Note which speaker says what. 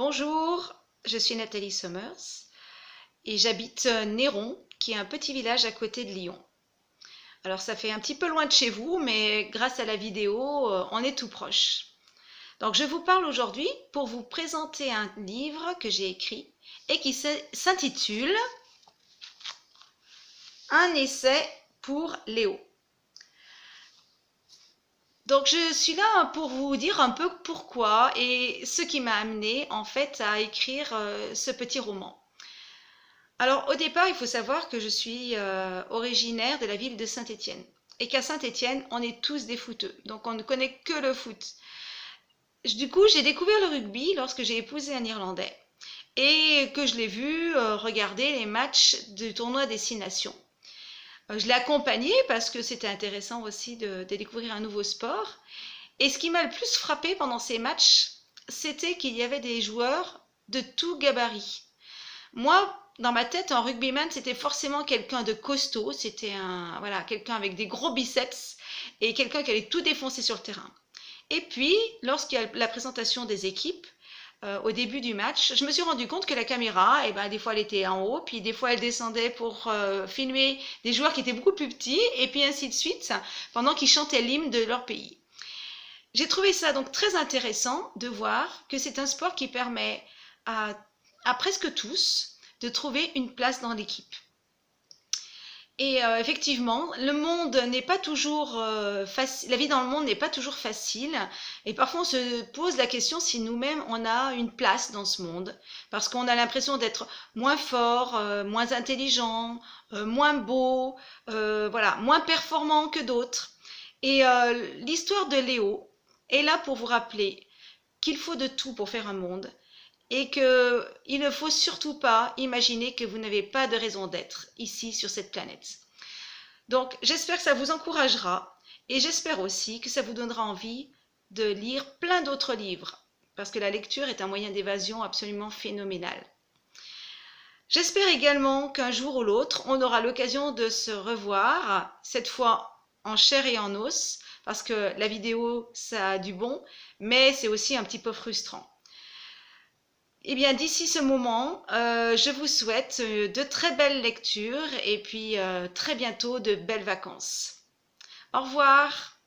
Speaker 1: Bonjour, je suis Nathalie Sommers et j'habite Néron, qui est un petit village à côté de Lyon. Alors ça fait un petit peu loin de chez vous, mais grâce à la vidéo, on est tout proche. Donc je vous parle aujourd'hui pour vous présenter un livre que j'ai écrit et qui s'intitule Un essai pour Léo. Donc je suis là pour vous dire un peu pourquoi et ce qui m'a amené en fait à écrire ce petit roman. Alors au départ, il faut savoir que je suis originaire de la ville de Saint-Étienne et qu'à Saint-Étienne, on est tous des footeux, donc on ne connaît que le foot. Du coup, j'ai découvert le rugby lorsque j'ai épousé un Irlandais et que je l'ai vu regarder les matchs du tournoi des Six Nations. Je l'ai accompagné parce que c'était intéressant aussi de découvrir un nouveau sport. Et ce qui m'a le plus frappé pendant ces matchs, c'était qu'il y avait des joueurs de tout gabarit. Moi, dans ma tête, un rugbyman, c'était forcément quelqu'un de costaud, c'était voilà, quelqu'un avec des gros biceps et quelqu'un qui allait tout défoncer sur le terrain. Et puis, lorsqu'il y a la présentation des équipes, au début du match, je me suis rendu compte que la caméra, des fois elle était en haut, puis des fois elle descendait pour filmer des joueurs qui étaient beaucoup plus petits, et puis ainsi de suite, pendant qu'ils chantaient l'hymne de leur pays. J'ai trouvé ça donc très intéressant de voir que c'est un sport qui permet à presque tous de trouver une place dans l'équipe. Et effectivement, le monde n'est pas toujours facile, la vie dans le monde n'est pas toujours facile. Et parfois, on se pose la question si nous-mêmes, on a une place dans ce monde. Parce qu'on a l'impression d'être moins fort, moins intelligent, moins beau, voilà, moins performant que d'autres. Et l'histoire de Léo est là pour vous rappeler qu'il faut de tout pour faire un monde et qu'il ne faut surtout pas imaginer que vous n'avez pas de raison d'être ici sur cette planète. Donc j'espère que ça vous encouragera et j'espère aussi que ça vous donnera envie de lire plein d'autres livres parce que la lecture est un moyen d'évasion absolument phénoménal. J'espère également qu'un jour ou l'autre, on aura l'occasion de se revoir, cette fois en chair et en os, parce que la vidéo, ça a du bon, mais c'est aussi un petit peu frustrant. Eh bien, d'ici ce moment, je vous souhaite de très belles lectures et puis très bientôt de belles vacances. Au revoir!